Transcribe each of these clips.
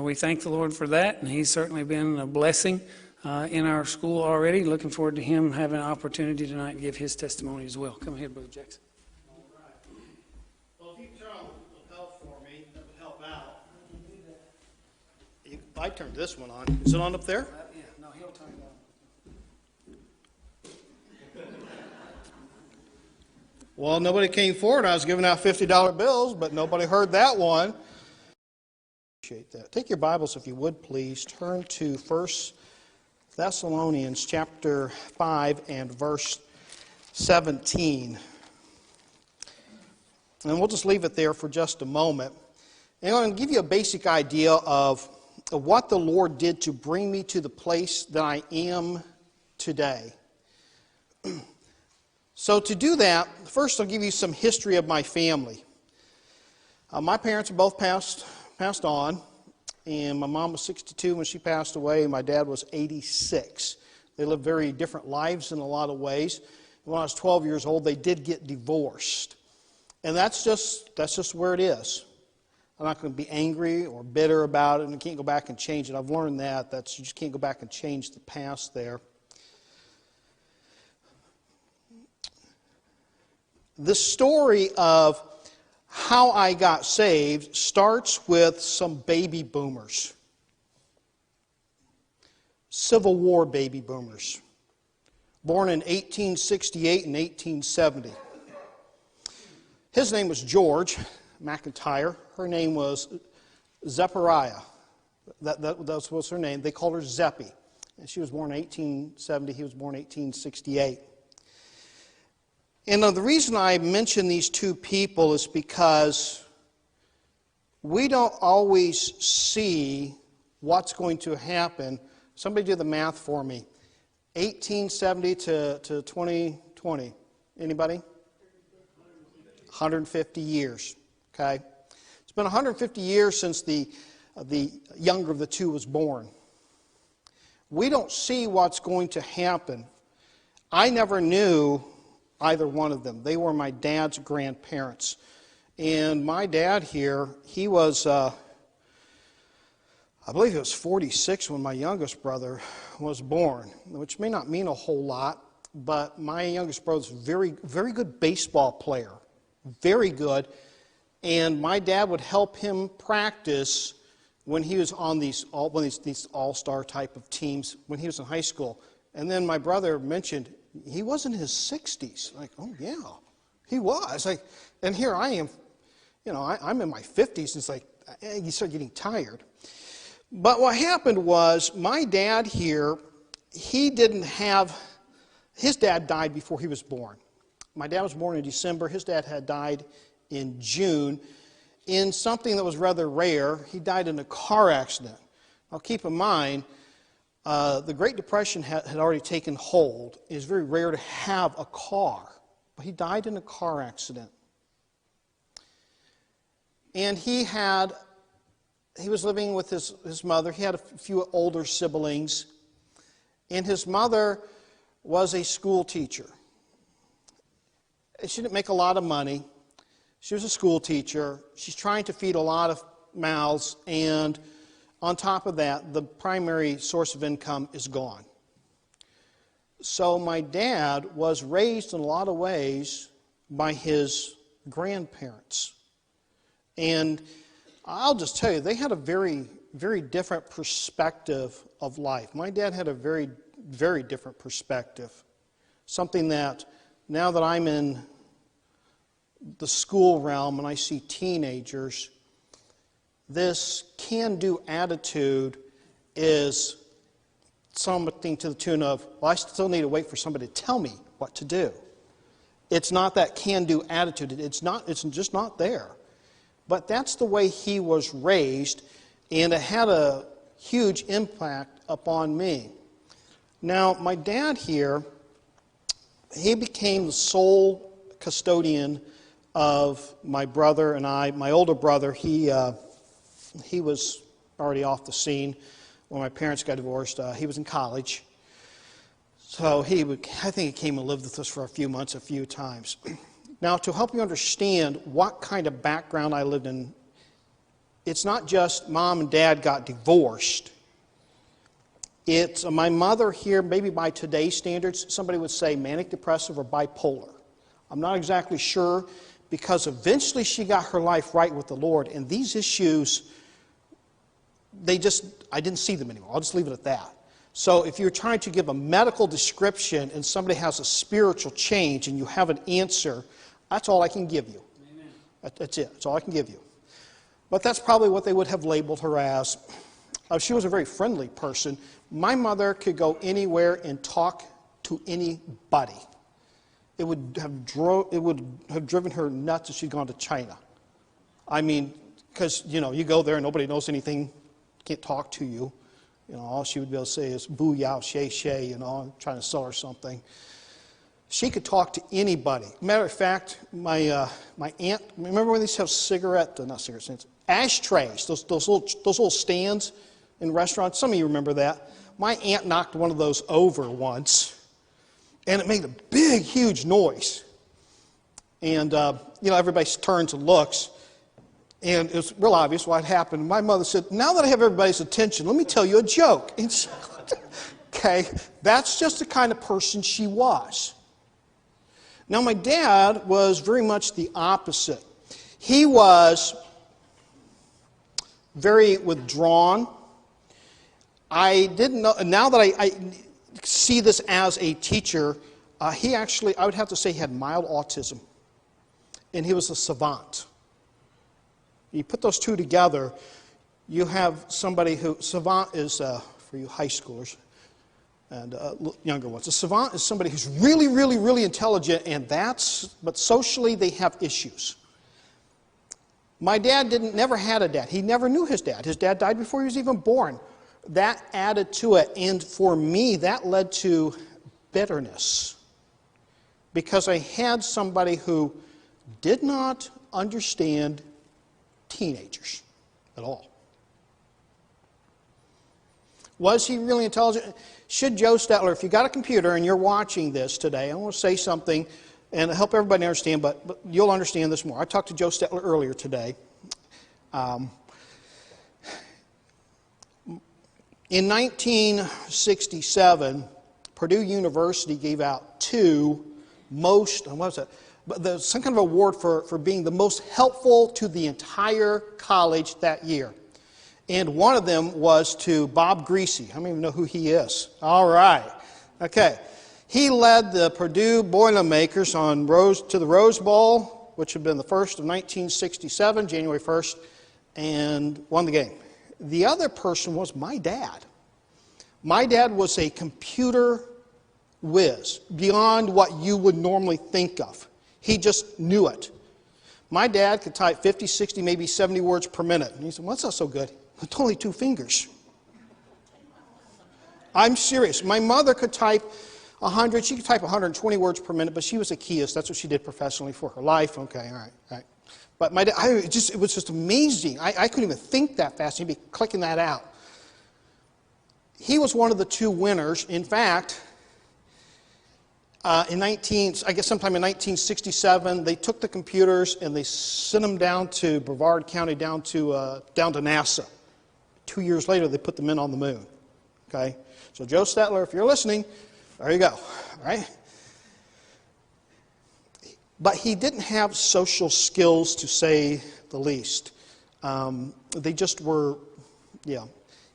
we thank the Lord for that, and he's certainly been a blessing in our school already. Looking forward to him having an opportunity tonight to give his testimony as well. Come ahead, Brother Jaxa. All right. Well, if you turn on the lapel for me, that would help out. I turned this one on. Is it on up there? Yeah, no, he'll turn it on. Well, nobody came forward. I was giving out $50 bills, but nobody heard that one. Appreciate that. Take your Bibles, if you would, please. Turn to 1 Thessalonians chapter 5 and verse 17. And we'll just leave it there for just a moment. And I'm going to give you a basic idea of what the Lord did to bring me to the place that I am today. So to do that, first I'll give you some history of my family. My parents are both passed on, and my mom was 62 when she passed away, and my dad was 86. They lived very different lives in a lot of ways. When I was 12 years old, they did get divorced. And that's just where it is. I'm not going to be angry or bitter about it, and I can't go back and change it. I've learned that you just can't go back and change the past there. The story of how I got saved starts with some baby boomers. Civil War baby boomers. Born in 1868 and 1870. His name was George McIntyre. Her name was Zechariah. That was her name. They called her Zeppy. And she was born in 1870. He was born in 1868. And the reason I mention these two people is because we don't always see what's going to happen. Somebody do the math for me. 1870 to 2020. Anybody? 150 years. Okay? It's been 150 years since the younger of the two was born. We don't see what's going to happen. I never knew either one of them. They were my dad's grandparents. And my dad here, he was, I believe he was 46 when my youngest brother was born, which may not mean a whole lot, but my youngest brother was a very, very good baseball player. Very good. And my dad would help him practice when he was on these all-star type of teams when he was in high school. And then my brother mentioned he was in his 60s. Like, oh, yeah, he was. Like, and here I am, I'm in my 50s. It's like, you start getting tired. But what happened was my dad here, his dad died before he was born. My dad was born in December. His dad had died in June in something that was rather rare. He died in a car accident. Now, keep in mind, the Great Depression had already taken hold. It was very rare to have a car. But he died in a car accident. And he was living with his mother. He had a few older siblings. And his mother was a school teacher. She didn't make a lot of money. She was a school teacher. She's trying to feed a lot of mouths, and on top of that, the primary source of income is gone. So my dad was raised in a lot of ways by his grandparents. And I'll just tell you, they had a very, very different perspective of life. My dad had a very, very different perspective. Something that, now that I'm in the school realm and I see teenagers, this can-do attitude is something to the tune of, well, I still need to wait for somebody to tell me what to do. It's not that can-do attitude. It's just not there. But that's the way he was raised, and it had a huge impact upon me. Now, my dad here, he became the sole custodian of my brother and I. My older brother, he was already off the scene when my parents got divorced. He was in college. So I think he came and lived with us for a few months, a few times. Now, to help you understand what kind of background I lived in, it's not just mom and dad got divorced. It's my mother here, maybe by today's standards, somebody would say manic depressive or bipolar. I'm not exactly sure, because eventually she got her life right with the Lord, and these issues, I didn't see them anymore. I'll just leave it at that. So if you're trying to give a medical description and somebody has a spiritual change and you have an answer, that's all I can give you. Amen. That's it. That's all I can give you. But that's probably what they would have labeled her as. She was a very friendly person. My mother could go anywhere and talk to anybody. It would have driven her nuts if she'd gone to China. I mean, because, you go there and nobody knows anything, can't talk to you. All she would be able to say is boo yao shay shay, trying to sell her something. She could talk to anybody. Matter of fact, my aunt, remember when they used to have ashtrays, those little stands in restaurants? Some of you remember that. My aunt knocked one of those over once, and it made a big, huge noise. And, everybody turns and looks. And it was real obvious what happened. My mother said, now that I have everybody's attention, let me tell you a joke. And she, okay, that's just the kind of person she was. Now, my dad was very much the opposite. He was very withdrawn. I didn't know, now that I see this as a teacher, he actually, I would have to say, he had mild autism. And he was a savant. You put those two together, you have somebody who, savant is, for you high schoolers and younger ones, a savant is somebody who's really, really, really intelligent, but socially they have issues. My dad never had a dad. He never knew his dad. His dad died before he was even born. That added to it, and for me, that led to bitterness. Because I had somebody who did not understand teenagers at all. Was he really intelligent? Should Joe Stetler, if you got a computer and you're watching this today, I want to say something and help everybody understand, but you'll understand this more. I talked to Joe Stetler earlier today. In 1967, Purdue University gave out some kind of award for being the most helpful to the entire college that year. And one of them was to Bob Greasy. I don't even know who he is. All right. Okay. He led the Purdue Boilermakers to the Rose Bowl, which had been the first of 1967, January 1st, and won the game. The other person was my dad. My dad was a computer whiz, beyond what you would normally think of. He just knew it. My dad could type 50, 60, maybe 70 words per minute. And he said, well, that's not so good. It's only 2 fingers. I'm serious. My mother could type 100. She could type 120 words per minute, but she was a keyist. That's what she did professionally for her life. Okay, all right. But my dad, it was just amazing. I couldn't even think that fast. He'd be clicking that out. He was one of the 2 winners. In fact, sometime in 1967, they took the computers and they sent them down to Brevard County, down to NASA. 2 years later, they put them in on the moon. Okay, so Joe Stetler, if you're listening, there you go. All right. But he didn't have social skills, to say the least. They just were,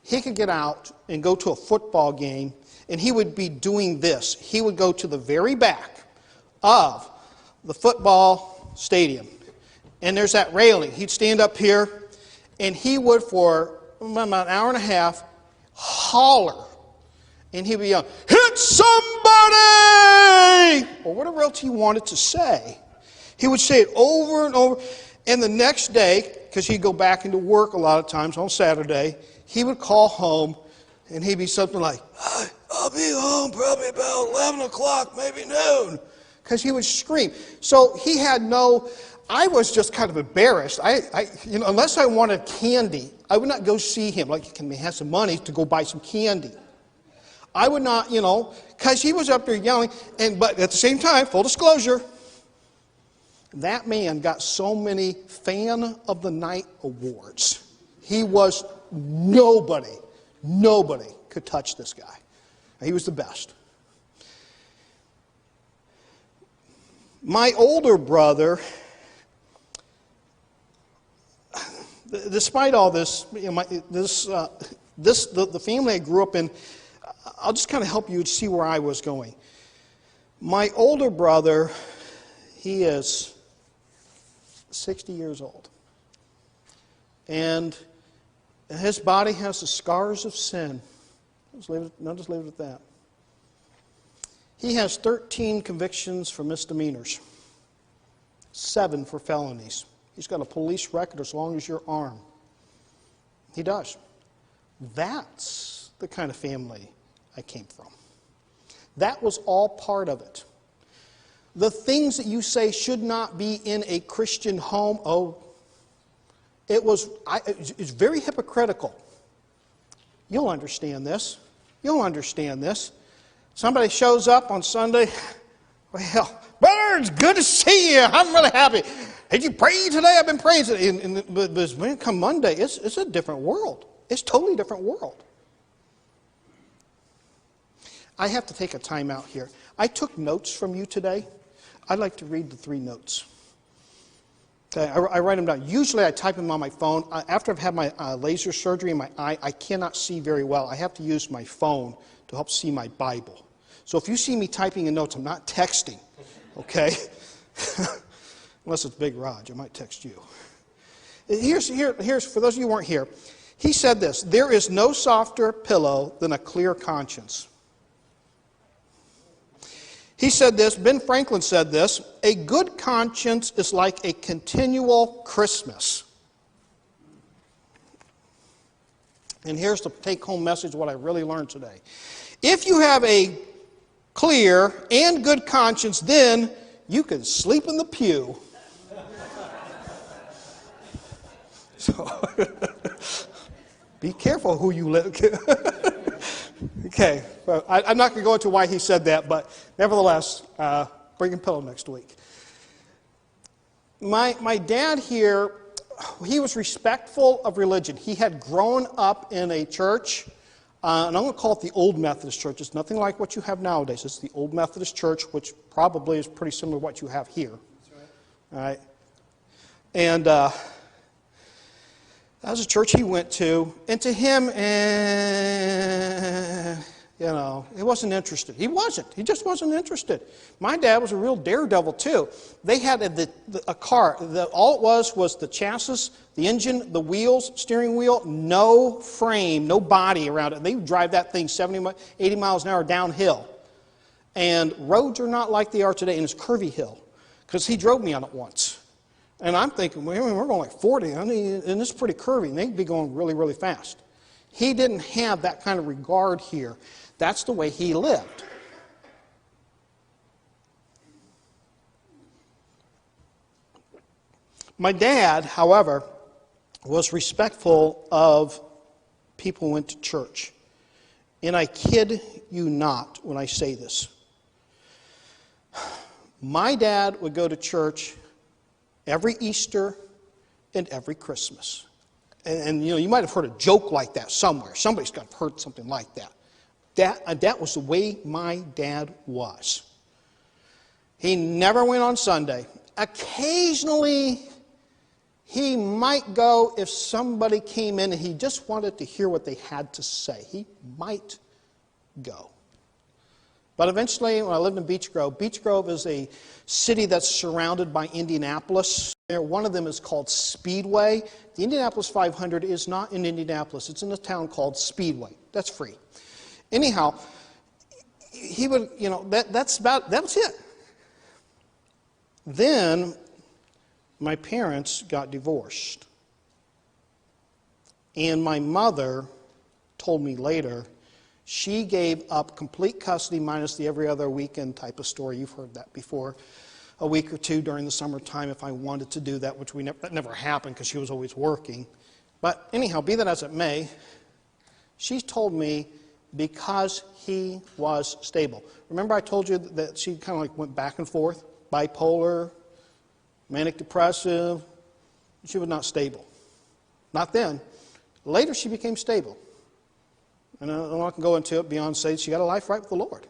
He could get out and go to a football game, and he would be doing this. He would go to the very back of the football stadium, and there's that railing. He'd stand up here, and he would, for about an hour and a half, holler. And he'd be yelling, hit somebody! Or whatever else he wanted to say. He would say it over and over. And the next day, because he'd go back into work a lot of times on Saturday, he would call home, and he'd be something like, I'll be home probably about 11 o'clock, maybe noon. Because he would scream. So he had I was just kind of embarrassed. Unless I wanted candy, I would not go see him. Like, can we have some money to go buy some candy? I would not, because he was up there yelling. But at the same time, full disclosure, that man got so many Fan of the Night awards. Nobody could touch this guy. He was the best. My older brother, despite all this, the family I grew up in, I'll just kind of help you see where I was going. My older brother, he is 60 years old. And his body has the scars of sin. I'll just leave it at that. He has 13 convictions for misdemeanors, 7 for felonies. He's got a police record as long as your arm. He does. That's the kind of family I came from. That was all part of it. The things that you say should not be in a Christian home, it's very hypocritical. You'll understand this. You'll understand this. Somebody shows up on Sunday, well, brother, it's good to see you. I'm really happy. Did you pray today? I've been praying today. But when it comes Monday, it's a different world. It's a totally different world. I have to take a time out here. I took notes from you today. I'd like to read the 3 notes. Okay, I write them down. Usually I type them on my phone. After I've had my laser surgery in my eye, I cannot see very well. I have to use my phone to help see my Bible. So if you see me typing in notes, I'm not texting, okay? Unless it's Big Raj, I might text you. Here's for those of you who weren't here. He said this: there is no softer pillow than a clear conscience. He said this, Ben Franklin said this: a good conscience is like a continual Christmas. And here's the take-home message, what I really learned today. If you have a clear and good conscience, then you can sleep in the pew. So, be careful who you let. Okay, well, I'm not going to go into why he said that, but nevertheless, bring a pillow next week. My dad here, he was respectful of religion. He had grown up in a church, and I'm going to call it the Old Methodist Church. It's nothing like what you have nowadays. It's the Old Methodist Church, which probably is pretty similar to what you have here. That's right. All right. And that was a church he went to, and to him, he wasn't interested. He wasn't. He just wasn't interested. My dad was a real daredevil, too. They had a car. All it was the chassis, the engine, the wheels, steering wheel, no frame, no body around it. And they would drive that thing 70, 80 miles an hour downhill. And roads are not like they are today, and it's curvy hill, because he drove me on it once. And I'm thinking, we're going like 40, and it's pretty curvy, and they'd be going really, really fast. He didn't have that kind of regard here. That's the way he lived. My dad, however, was respectful of people who went to church. And I kid you not when I say this. My dad would go to church every Easter and every Christmas. And you might have heard a joke like that somewhere. Somebody's got to have heard something like that. That was the way my dad was. He never went on Sunday. Occasionally, he might go if somebody came in and he just wanted to hear what they had to say. He might go. But eventually, when I lived in Beech Grove is a city that's surrounded by Indianapolis. One of them is called Speedway. The Indianapolis 500 is not in Indianapolis. It's in a town called Speedway. That's free. Anyhow, he would, that was it. Then my parents got divorced. And my mother told me later, she gave up complete custody minus the every other weekend type of story. You've heard that before. A week or two during the summertime if I wanted to do that, which that never happened because she was always working. But anyhow, be that as it may, she told me because he was stable. Remember I told you that she kind of like went back and forth? Bipolar, manic depressive. She was not stable. Not then. Later, she became stable. And I'm not going to go into it beyond saying she got a life right with the Lord.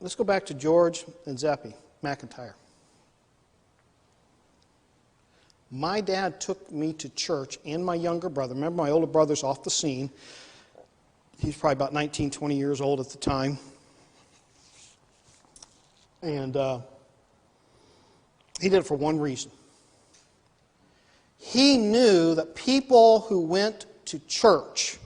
Let's go back to George and Zeppy McIntyre. My dad took me to church and my younger brother. Remember, my older brother's off the scene. He's probably about 19, 20 years old at the time. And he did it for one reason. He knew that people who went to church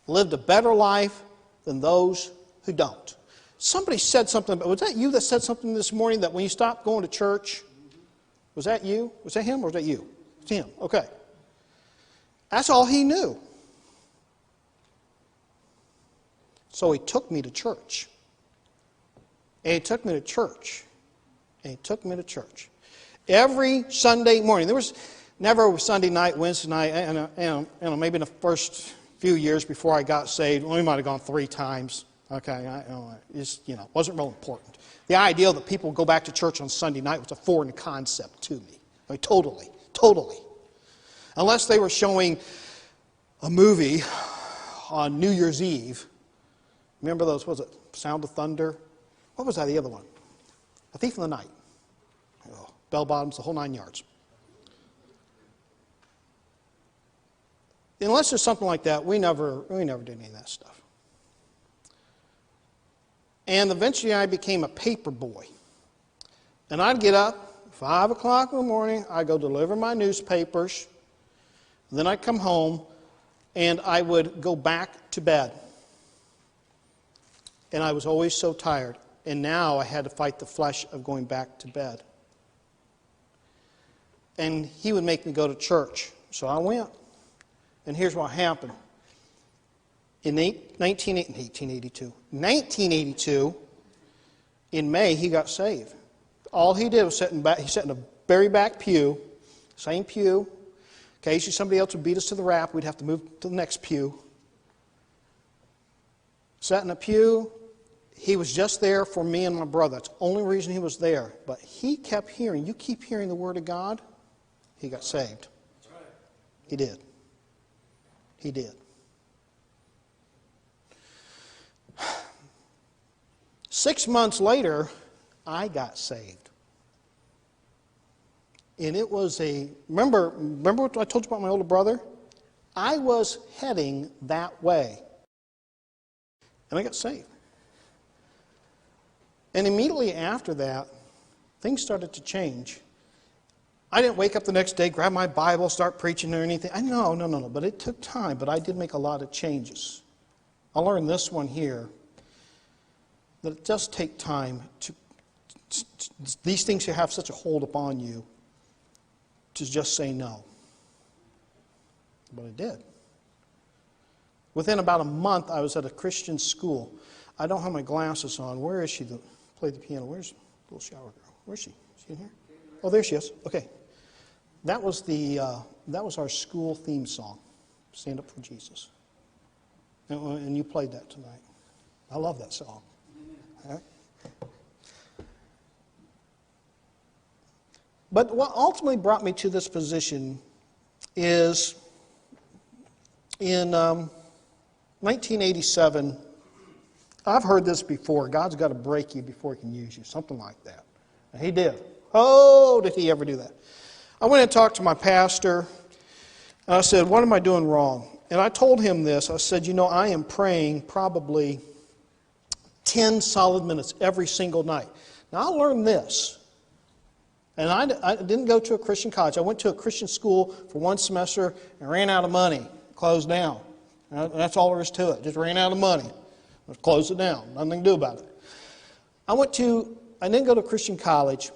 lived a better life than those who don't. Somebody said something, was that you that said something this morning that when you stopped going to church, was that you? Was that him or was that you? It's him. Okay. That's all he knew. So he took me to church. And he took me to church. And he took me to church. Every Sunday morning. There was never a Sunday night, Wednesday night, and maybe in the first few years before I got saved, we might have gone 3 times. Okay, it wasn't real important. The idea that people go back to church on Sunday night was a foreign concept to me. I mean, totally. Unless they were showing a movie on New Year's Eve. Remember those, what was it, Sound of Thunder? What was that, the other one? A Thief in the Night. Oh, bell bottoms, the whole 9 yards. Unless there's something like that, we never did any of that stuff. And eventually I became a paper boy. And I'd get up, 5 o'clock in the morning, I'd go deliver my newspapers. Then I'd come home, and I would go back to bed. And I was always so tired. And now I had to fight the flesh of going back to bed. And he would make me go to church. So I went. And here's what happened. In 1982, in May, he got saved. All he did was he sat in a very back pew, same pew. Occasionally somebody else would beat us to the rap. We'd have to move to the next pew. Sat in a pew. He was just there for me and my brother. That's the only reason he was there. But he kept hearing. You keep hearing the Word of God. He got saved. That's right. He did. He did. 6 months later, I got saved. And it was remember what I told you about my older brother? I was heading that way. And I got saved. And immediately after that, things started to change. I didn't wake up the next day, grab my Bible, start preaching or anything. No. But it took time. But I did make a lot of changes. I learned this one here, that it does take time these things should have such a hold upon you to just say no. But I did. Within about a month, I was at a Christian school. I don't have my glasses on. Where is she that played the piano? Where's the little shower girl? Where is she? Is she in here? Oh, there she is. Okay. That was our school theme song, Stand Up for Jesus. And you played that tonight. I love that song. All right? But what ultimately brought me to this position is in 1987, I've heard this before, God's got to break you before He can use you, something like that. And He did. Oh, did He ever do that? I went and talked to my pastor, and I said, what am I doing wrong? And I told him this. I said, I am praying probably 10 solid minutes every single night. Now, I learned this. And I didn't go to a Christian college. I went to a Christian school for one semester and ran out of money. Closed down. And that's all there is to it. Just ran out of money. Let's close it down. Nothing to do about it. I didn't go to a Christian college.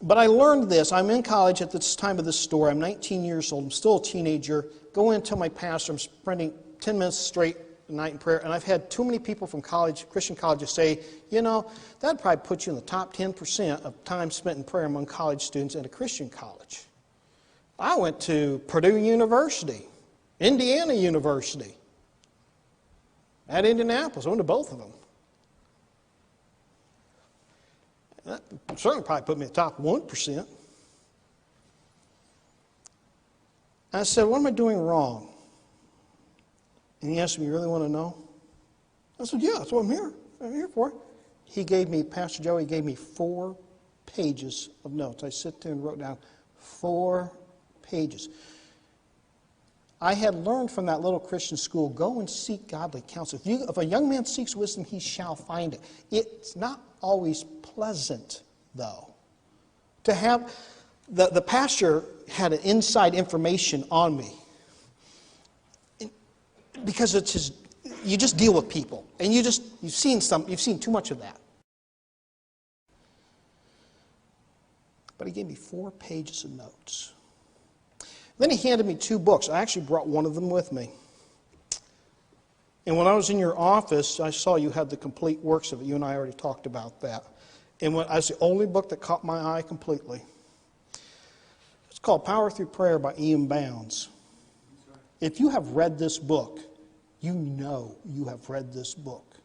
But I learned this. I'm in college at this time of this story. I'm 19 years old. I'm still a teenager. Go in and tell my pastor I'm spending 10 minutes straight a night in prayer. And I've had too many people from Christian colleges say, that'd probably put you in the top 10% of time spent in prayer among college students at a Christian college. I went to Purdue University, Indiana University, at Indianapolis. I went to both of them. That certainly probably put me in the top 1%. And I said, what am I doing wrong? And he asked me, you really want to know? I said, yeah, that's what I'm here for. Pastor Joey gave me 4 pages of notes. I sit there and wrote down 4 pages. I had learned from that little Christian school, go and seek godly counsel. If a young man seeks wisdom, he shall find it. It's not always pleasant, though. To have, the pastor had an inside information on me. Because it's his, you just deal with people. And you've seen too much of that. But he gave me 4 pages of notes. Then he handed me 2 books. I actually brought one of them with me. And when I was in your office, I saw you had the complete works of it. You and I already talked about that. And that's the only book that caught my eye completely. It's called Power Through Prayer by Ian Bounds. If you have read this book, you know you have read this book.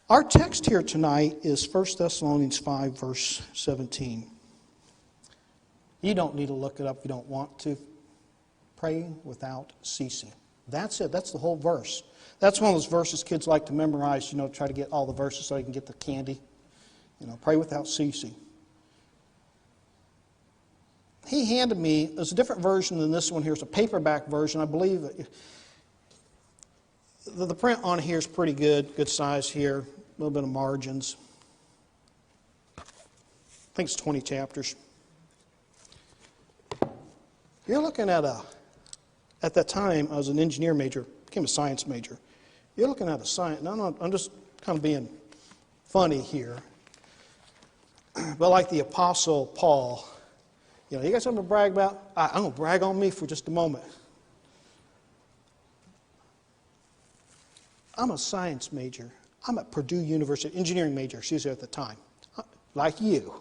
Our text here tonight is 1 Thessalonians 5, verse 17. You don't need to look it up if you don't want to. Pray without ceasing. That's it. That's the whole verse. That's one of those verses kids like to memorize, try to get all the verses so they can get the candy. Pray without ceasing. He handed me, there's a different version than this one here. It's a paperback version. I believe the print on here is pretty good size here. A little bit of margins. I think it's 20 chapters. You're looking at that time, I was an engineer major, became a science major. You're looking at a science, I'm just kind of being funny here. But like the Apostle Paul, you got something to brag about? I'm going to brag on me for just a moment. I'm a science major. I'm at Purdue University, engineering major, she was there at the time, like you.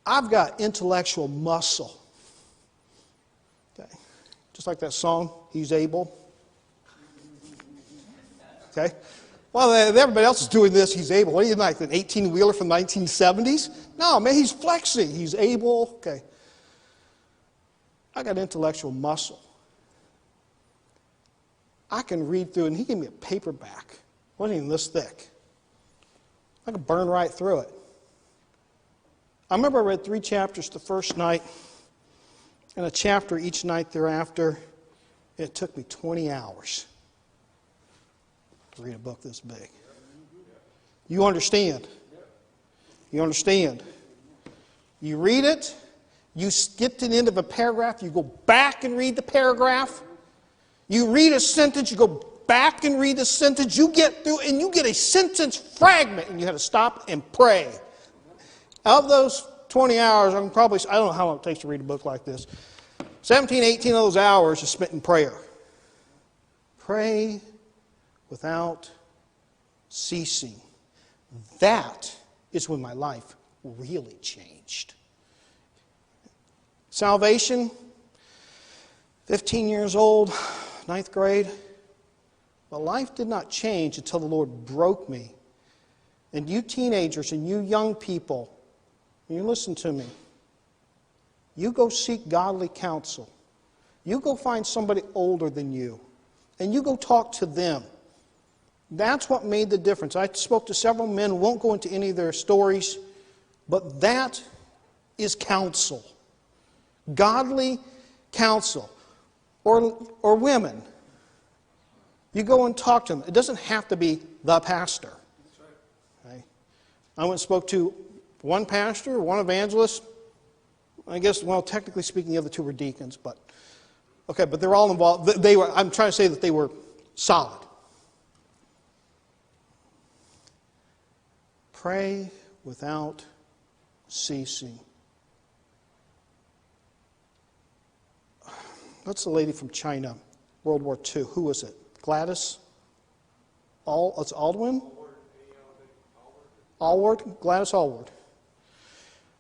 I've got intellectual muscle. Okay. Just like that song, He's Able. Okay. Well, everybody else is doing this, he's able. What are you like, an 18-wheeler from the 1970s? No, man, he's flexing. He's able. Okay. I got intellectual muscle. I can read through, and he gave me a paperback. It wasn't even this thick. I could burn right through it. I remember I read 3 chapters the first night, and a chapter each night thereafter. It took me 20 hours to read a book this big. You understand? You understand? You read it, you skip to the end of a paragraph, you go back and read the paragraph. You read a sentence, you go back and read the sentence, you get through, and you get a sentence fragment, and you have to stop and pray. Of those 20 hours, I don't know how long it takes to read a book like this. 17, 18 of those hours is spent in prayer. Pray without ceasing. That is when my life really changed. Salvation, 15 years old, 9th grade. But life did not change until the Lord broke me. And you teenagers and you young people, you listen to me. You go seek godly counsel. You go find somebody older than you. And you go talk to them. That's what made the difference. I spoke to several men, won't go into any of their stories, but that is counsel. Godly counsel. Or women. You go and talk to them. It doesn't have to be the pastor. Okay? I went and spoke to one pastor, one evangelist. I guess, well, technically speaking, the other 2 were deacons, but they're all involved. I'm trying to say that they were solid. Pray without ceasing. What's the lady from China, World War II? Who was it? Gladys? It's Aldwin? Allward? Gladys Allward.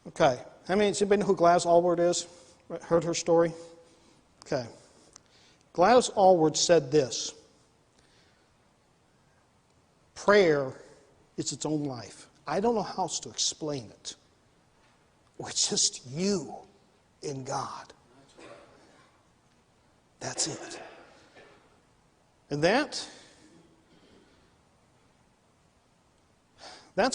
Okay. Does anybody know who Gladys Allward is? Heard her story? Okay. Gladys Allward said this. Prayer It's its own life. I don't know how else to explain it. It's just you in God. That's it. And that's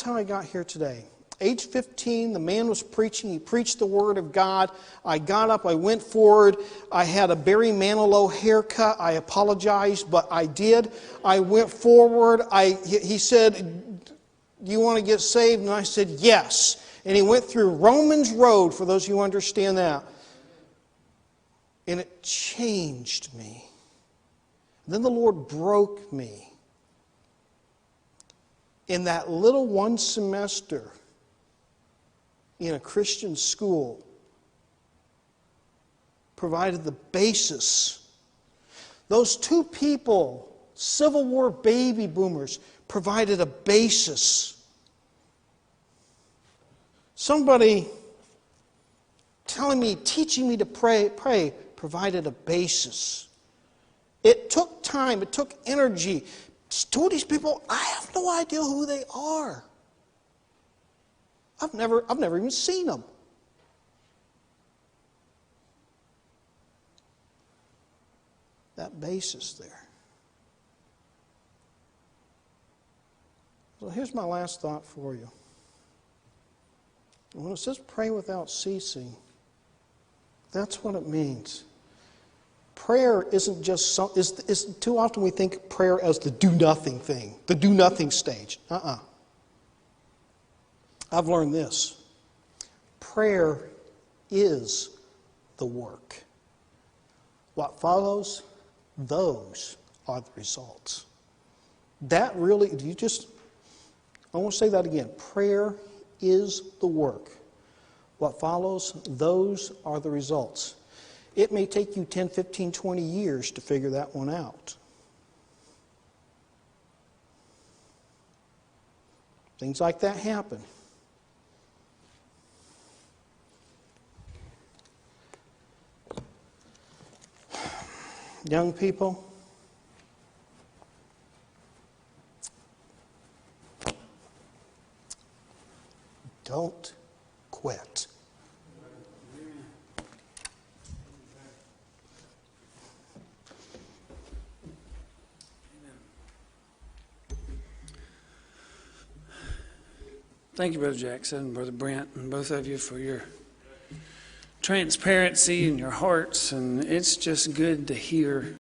how I got here today. Age 15, the man was preaching. He preached the Word of God. I got up. I went forward. I had a Barry Manilow haircut. I apologized, but I did. I went forward. He said, "Do you want to get saved?" And I said, "Yes." And he went through Romans Road, for those who understand that. And it changed me. Then the Lord broke me. In that little one semester in a Christian school, provided the basis. Those two people, Civil War baby boomers, provided a basis. Somebody telling me, teaching me to pray, provided a basis. It took time, it took energy. Two of these people, I have no idea who they are. I've never even seen them. That basis there. So here's my last thought for you. When it says pray without ceasing, that's what it means. Prayer isn't just too often we think prayer as the do-nothing thing, the do-nothing stage. I've learned this. Prayer is the work. What follows, those are the results. That really, I want to say that again. Prayer is the work. What follows, those are the results. It may take you 10, 15, 20 years to figure that one out. Things like that happen. Young people, don't quit. Thank you, Brother Jaxa and Brother Brent, and both of you for your transparency and your hearts. And it's just good to hear